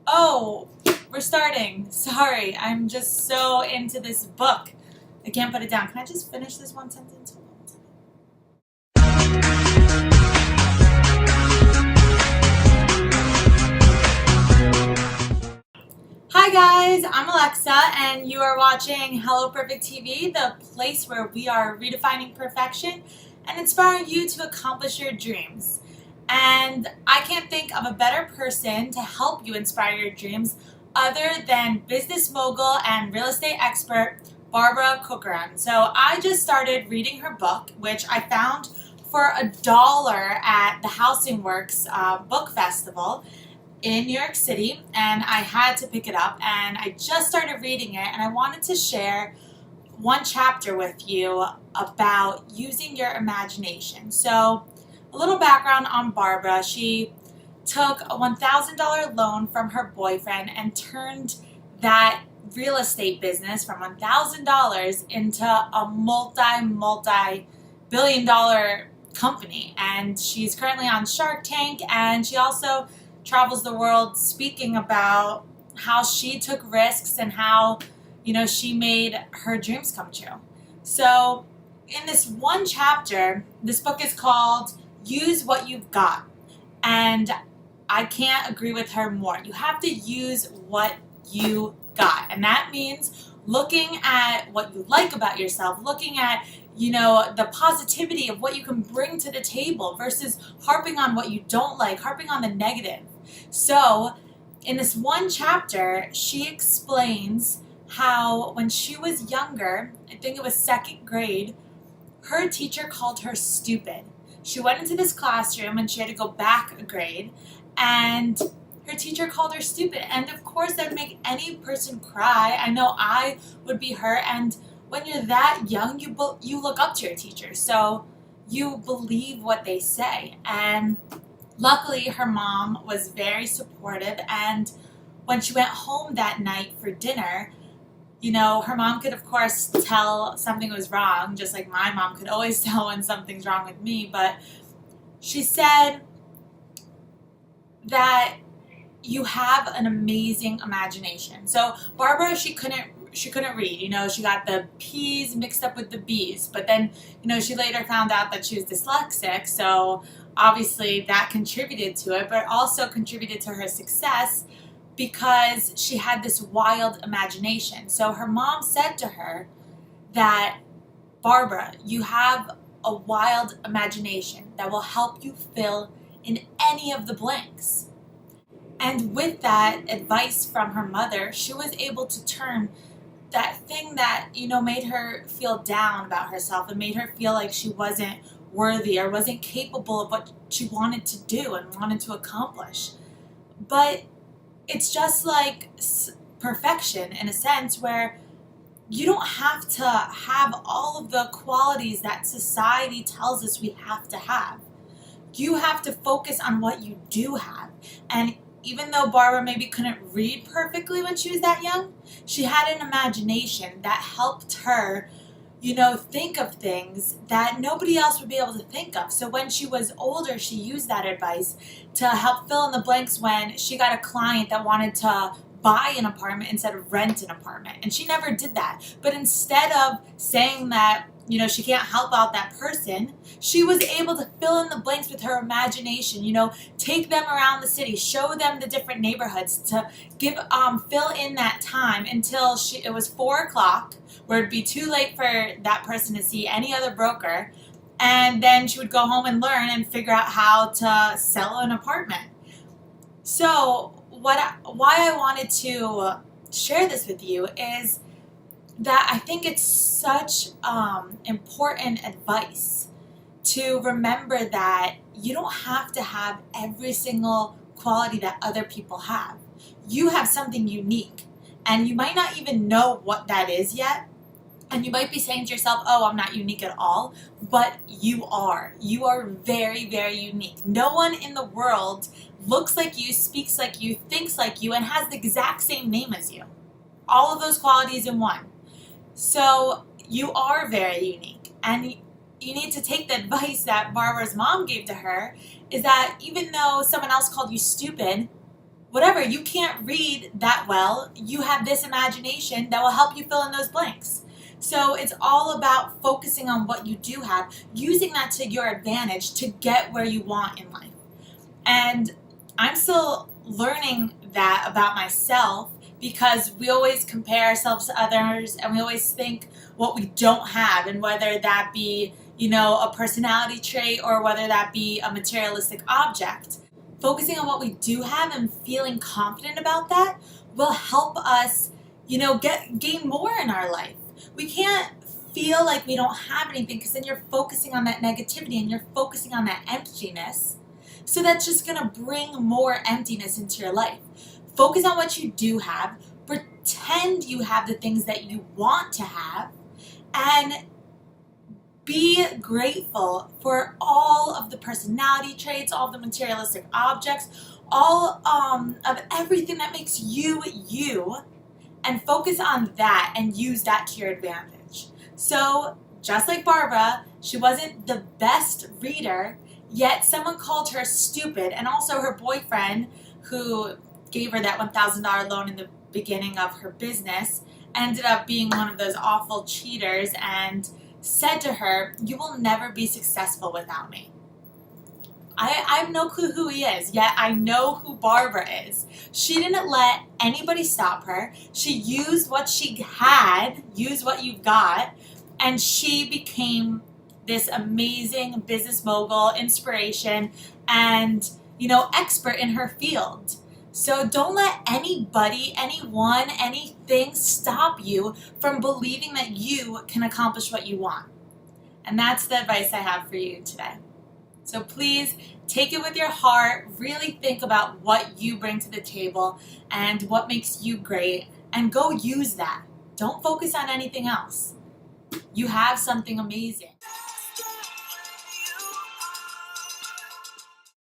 Oh, we're starting. Sorry, I'm just so into this book. I can't put it down. Can I just finish this one sentence? Hold on one second. Hi guys, I'm Alexa and you are watching Hello Perfect TV, the place where we are redefining perfection and inspiring you to accomplish your dreams. And I can't think of a better person to help you inspire your dreams other than business mogul and real estate expert Barbara Corcoran. So I just started reading her book, which I found for $1 at the Housing Works Book Festival in New York City, and I had to pick it up, and I just started reading it, and I wanted to share one chapter with you about using your imagination. So a little background on Barbara. She took a $1,000 loan from her boyfriend and turned that real estate business from $1,000 into a multi-billion dollar company, and she's currently on Shark Tank, and she also travels the world speaking about how she took risks and how, she made her dreams come true. So in this one chapter, this book is called Use What You've Got. And I can't agree with her more. You have to use what you got. And that means looking at what you like about yourself, looking at the positivity of what you can bring to the table versus harping on what you don't like, harping on the negative. So in this one chapter, she explains how when she was younger, I think it was second grade, her teacher called her stupid. She went into this classroom and she had to go back a grade, and her teacher called her stupid. And of course, that would make any person cry. I know I would be her. And when you're that young, you look up to your teacher. So you believe what they say. And luckily, her mom was very supportive. And when she went home that night for dinner, her mom could, of course, tell something was wrong, just like my mom could always tell when something's wrong with me. But she said that you have an amazing imagination. So Barbara, she couldn't read. She got the P's mixed up with the B's. But then, she later found out that she was dyslexic. So obviously that contributed to it, but also contributed to her success because she had this wild imagination. So her mom said to her that, Barbara, you have a wild imagination that will help you fill in any of the blanks. And with that advice from her mother, she was able to turn that thing that, made her feel down about herself and made her feel like she wasn't worthy or wasn't capable of what she wanted to do and wanted to accomplish. But it's just like perfection in a sense, where you don't have to have all of the qualities that society tells us we have to have. You have to focus on what you do have. And even though Barbara maybe couldn't read perfectly when she was that young, she had an imagination that helped her, think of things that nobody else would be able to think of. So when she was older, she used that advice to help fill in the blanks when she got a client that wanted to buy an apartment instead of rent an apartment. And she never did that. But instead of saying that, she can't help out that person, she was able to fill in the blanks with her imagination, take them around the city, show them the different neighborhoods, to fill in that time until it was 4 o'clock, where it'd be too late for that person to see any other broker. And then she would go home and learn and figure out how to sell an apartment. So why I wanted to share this with you is that I think it's such important advice to remember that you don't have to have every single quality that other people have. You have something unique, and you might not even know what that is yet. And you might be saying to yourself, oh, I'm not unique at all, but you are. You are very, very unique. No one in the world looks like you, speaks like you, thinks like you, and has the exact same name as you. All of those qualities in one. So you are very unique. And you need to take the advice that Barbara's mom gave to her, is that even though someone else called you stupid, whatever, you can't read that well, you have this imagination that will help you fill in those blanks. So it's all about focusing on what you do have, using that to your advantage to get where you want in life. And I'm still learning that about myself, because we always compare ourselves to others and we always think what we don't have, and whether that be, a personality trait or whether that be a materialistic object. Focusing on what we do have and feeling confident about that will help us, gain more in our life. We can't feel like we don't have anything, because then you're focusing on that negativity and you're focusing on that emptiness. So that's just going to bring more emptiness into your life. Focus on what you do have. Pretend you have the things that you want to have. And be grateful for all of the personality traits, all of the materialistic objects, all of everything that makes you you. And focus on that and use that to your advantage. So just like Barbara, she wasn't the best reader, yet someone called her stupid, and also her boyfriend, who gave her that $1,000 loan in the beginning of her business, ended up being one of those awful cheaters and said to her, "You will never be successful without me." I have no clue who he is, yet I know who Barbara is. She didn't let anybody stop her. She used what she had, used what you got, and she became this amazing business mogul, inspiration, and, expert in her field. So don't let anybody, anyone, anything stop you from believing that you can accomplish what you want. And that's the advice I have for you today. So please take it with your heart, really think about what you bring to the table and what makes you great, and go use that. Don't focus on anything else. You have something amazing.